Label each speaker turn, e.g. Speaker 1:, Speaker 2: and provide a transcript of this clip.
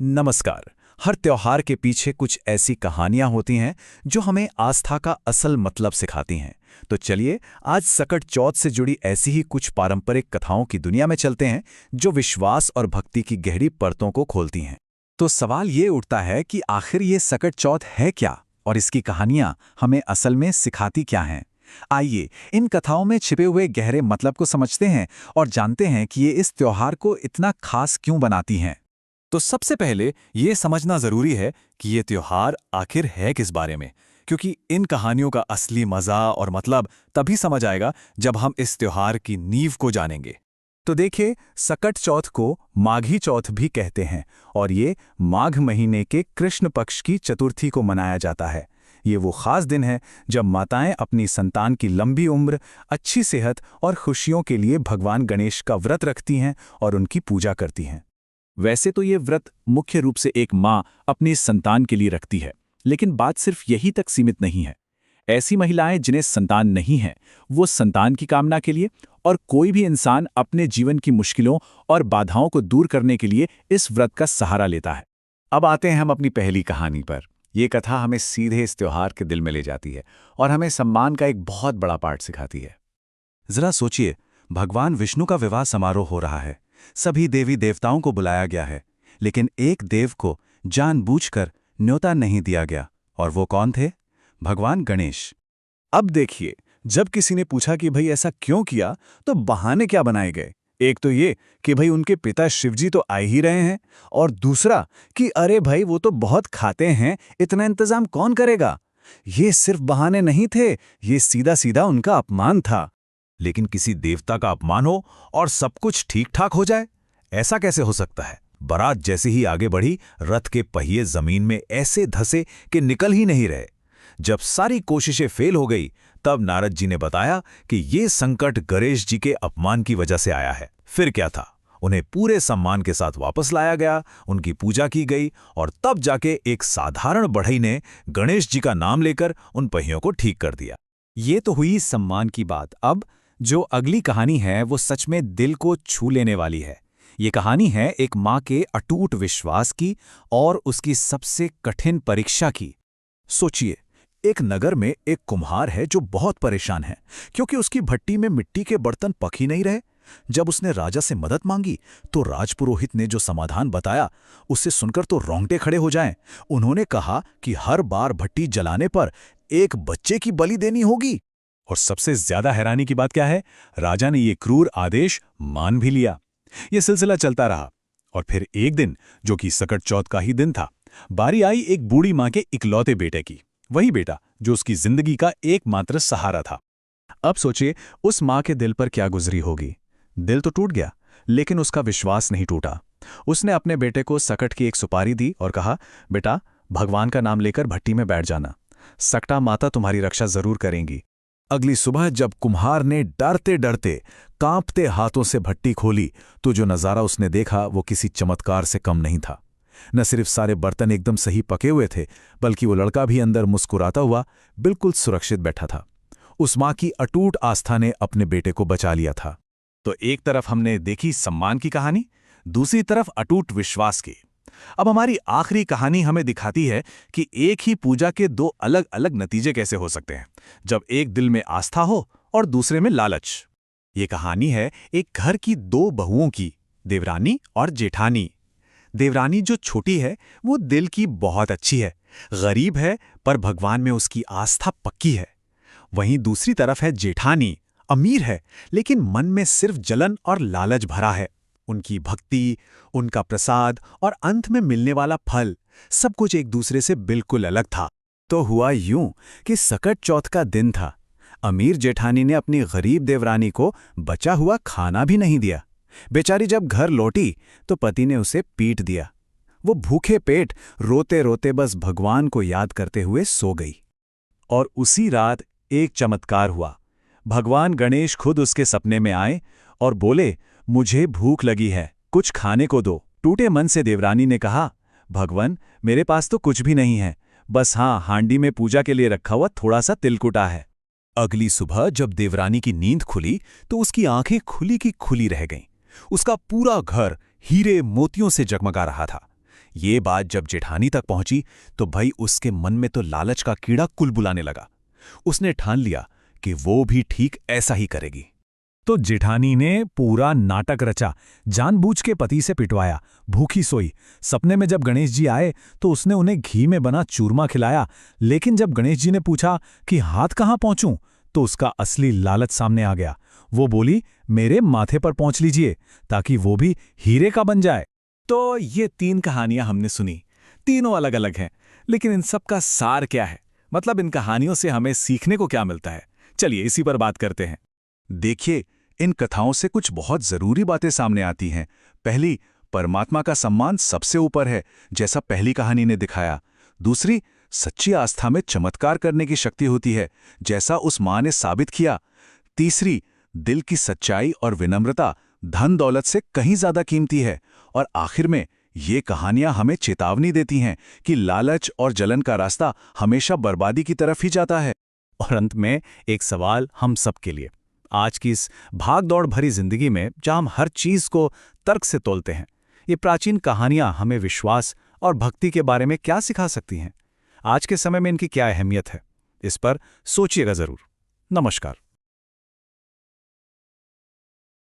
Speaker 1: नमस्कार। हर त्योहार के पीछे कुछ ऐसी कहानियां होती हैं जो हमें आस्था का असल मतलब सिखाती हैं। तो चलिए आज सकट चौथ से जुड़ी ऐसी ही कुछ पारंपरिक कथाओं की दुनिया में चलते हैं जो विश्वास और भक्ति की गहरी परतों को खोलती हैं। तो सवाल ये उठता है कि आखिर ये सकट चौथ है क्या और इसकी कहानियां हमें असल में सिखाती क्या हैं। आइए इन कथाओं में छिपे हुए गहरे मतलब को समझते हैं और जानते हैं कि ये इस त्योहार को इतना खास क्यों बनाती हैं। तो सबसे पहले ये समझना जरूरी है कि ये त्योहार आखिर है किस बारे में, क्योंकि इन कहानियों का असली मजा और मतलब तभी समझ आएगा जब हम इस त्योहार की नींव को जानेंगे। तो देखिए, सकट चौथ को माघी चौथ भी कहते हैं और ये माघ महीने के कृष्ण पक्ष की चतुर्थी को मनाया जाता है। ये वो खास दिन है जब माताएं अपनी संतान की लंबी उम्र, अच्छी सेहत और खुशियों के लिए भगवान गणेश का व्रत रखती हैं और उनकी पूजा करती हैं। वैसे तो ये व्रत मुख्य रूप से एक माँ अपनी संतान के लिए रखती है, लेकिन बात सिर्फ यही तक सीमित नहीं है। ऐसी महिलाएं जिन्हें संतान नहीं है, वो संतान की कामना के लिए और कोई भी इंसान अपने जीवन की मुश्किलों और बाधाओं को दूर करने के लिए इस व्रत का सहारा लेता है। अब आते हैं हम अपनी पहली कहानी पर। ये कथा हमें सीधे इस त्योहार के दिल में ले जाती है और हमें सम्मान का एक बहुत बड़ा पाठ सिखाती है। जरा सोचिए, भगवान विष्णु का विवाह समारोह हो रहा है। सभी देवी देवताओं को बुलाया गया है, लेकिन एक देव को जानबूझकर न्योता नहीं दिया गया, और वो कौन थे? भगवान गणेश। अब देखिए, जब किसी ने पूछा कि भाई ऐसा क्यों किया, तो बहाने क्या बनाए गए। एक तो ये कि भाई उनके पिता शिवजी तो आ ही रहे हैं, और दूसरा कि अरे भाई वो तो बहुत खाते हैं, इतना इंतजाम कौन करेगा। ये सिर्फ बहाने नहीं थे, ये सीधा सीधा उनका अपमान था। लेकिन किसी देवता का अपमान हो और सब कुछ ठीक ठाक हो जाए, ऐसा कैसे हो सकता है? बारात जैसे ही आगे बढ़ी, रथ के पहिए जमीन में ऐसे धंसे कि निकल ही नहीं रहे। जब सारी कोशिशें फेल हो गई, तब नारद जी ने बताया कि ये संकट गणेश जी के अपमान की वजह से आया है। फिर क्या था, उन्हें पूरे सम्मान के साथ वापस लाया गया, उनकी पूजा की गई और तब जाके एक साधारण बढ़ई ने गणेश जी का नाम लेकर उन पहियों को ठीक कर दिया। ये तो हुई सम्मान की बात। अब जो अगली कहानी है वो सच में दिल को छू लेने वाली है। ये कहानी है एक माँ के अटूट विश्वास की और उसकी सबसे कठिन परीक्षा की। सोचिए, एक नगर में एक कुम्हार है जो बहुत परेशान है क्योंकि उसकी भट्टी में मिट्टी के बर्तन पक ही नहीं रहे। जब उसने राजा से मदद मांगी तो राजपुरोहित ने जो समाधान बताया, उसे सुनकर तो रोंगटे खड़े हो जाएं। उन्होंने कहा कि हर बार भट्टी जलाने पर एक बच्चे की बलि देनी होगी। और सबसे ज्यादा हैरानी की बात क्या है, राजा ने ये क्रूर आदेश मान भी लिया। ये सिलसिला चलता रहा और फिर एक दिन, जो कि सकट चौथ का ही दिन था, बारी आई एक बूढ़ी माँ के इकलौते बेटे की। वही बेटा जो उसकी जिंदगी का एकमात्र सहारा था। अब सोचिए, उस माँ के दिल पर क्या गुजरी होगी। दिल तो टूट गया, लेकिन उसका विश्वास नहीं टूटा। उसने अपने बेटे को सकट की एक सुपारी दी और कहा, बेटा, भगवान का नाम लेकर भट्टी में बैठ जाना। सकटा माता तुम्हारी रक्षा जरूर करेंगी। अगली सुबह जब कुम्हार ने डरते डरते, कांपते हाथों से भट्टी खोली, तो जो नज़ारा उसने देखा वो किसी चमत्कार से कम नहीं था। न सिर्फ सारे बर्तन एकदम सही पके हुए थे, बल्कि वो लड़का भी अंदर मुस्कुराता हुआ बिल्कुल सुरक्षित बैठा था। उस माँ की अटूट आस्था ने अपने बेटे को बचा लिया था। तो एक तरफ हमने देखी सम्मान की कहानी, दूसरी तरफ अटूट विश्वास की। अब हमारी आखिरी कहानी हमें दिखाती है कि एक ही पूजा के दो अलग अलग नतीजे कैसे हो सकते हैं, जब एक दिल में आस्था हो और दूसरे में लालच। ये कहानी है एक घर की दो बहुओं की, देवरानी और जेठानी। देवरानी जो छोटी है वो दिल की बहुत अच्छी है, गरीब है पर भगवान में उसकी आस्था पक्की है। वहीं दूसरी तरफ है जेठानी, अमीर है लेकिन मन में सिर्फ जलन और लालच भरा है। उनकी भक्ति, उनका प्रसाद और अंत में मिलने वाला फल, सब कुछ एक दूसरे से बिल्कुल अलग था। तो हुआ यूं कि सकट चौथ का दिन था। अमीर जेठानी ने अपनी गरीब देवरानी को बचा हुआ खाना भी नहीं दिया। बेचारी जब घर लौटी तो पति ने उसे पीट दिया। वो भूखे पेट रोते रोते बस भगवान को याद करते हुए सो गई। और उसी रात एक चमत्कार हुआ। भगवान गणेश खुद उसके सपने में आए और बोले, मुझे भूख लगी है, कुछ खाने को दो। टूटे मन से देवरानी ने कहा, भगवान, मेरे पास तो कुछ भी नहीं है, बस हाँ, हांडी में पूजा के लिए रखा हुआ थोड़ा सा तिलकुटा है। अगली सुबह जब देवरानी की नींद खुली तो उसकी आंखें खुली की खुली रह गईं। उसका पूरा घर हीरे मोतियों से जगमगा रहा था। ये बात जब जेठानी तक पहुंची तो भाई उसके मन में तो लालच का कीड़ा कुलबुलाने लगा। उसने ठान लिया कि वो भी ठीक ऐसा ही करेगी।
Speaker 2: तो जेठानी ने पूरा नाटक रचा, जानबूझ के पति से पिटवाया, भूखी सोई। सपने में जब गणेश जी आए तो उसने उन्हें घी में बना चूरमा खिलाया, लेकिन जब गणेश जी ने पूछा कि हाथ कहाँ पहुंचूं, तो उसका असली लालच सामने आ गया। वो बोली, मेरे माथे पर पहुंच लीजिए ताकि वो भी हीरे का बन जाए।
Speaker 1: तो ये 3 कहानियां हमने सुनी, तीनों अलग अलग हैं, लेकिन इन सब का सार क्या है? मतलब इन कहानियों से हमें सीखने को क्या मिलता है? चलिए इसी पर बात करते हैं। देखिए, इन कथाओं से कुछ बहुत जरूरी बातें सामने आती हैं। पहली, परमात्मा का सम्मान सबसे ऊपर है, जैसा पहली कहानी ने दिखाया। दूसरी, सच्ची आस्था में चमत्कार करने की शक्ति होती है, जैसा उस मां ने साबित किया। तीसरी, दिल की सच्चाई और विनम्रता धन दौलत से कहीं ज्यादा कीमती है। और आखिर में ये कहानियां हमें चेतावनी देती हैं कि लालच और जलन का रास्ता हमेशा बर्बादी की तरफ ही जाता है। और अंत में एक सवाल हम सब के लिए, आज की इस भाग दौड़ भरी जिंदगी में जहां हम हर चीज को तर्क से तोलते हैं, ये प्राचीन कहानियां हमें विश्वास और भक्ति के बारे में क्या सिखा सकती हैं? आज के समय में इनकी क्या अहमियत है? इस पर सोचिएगा जरूर। नमस्कार।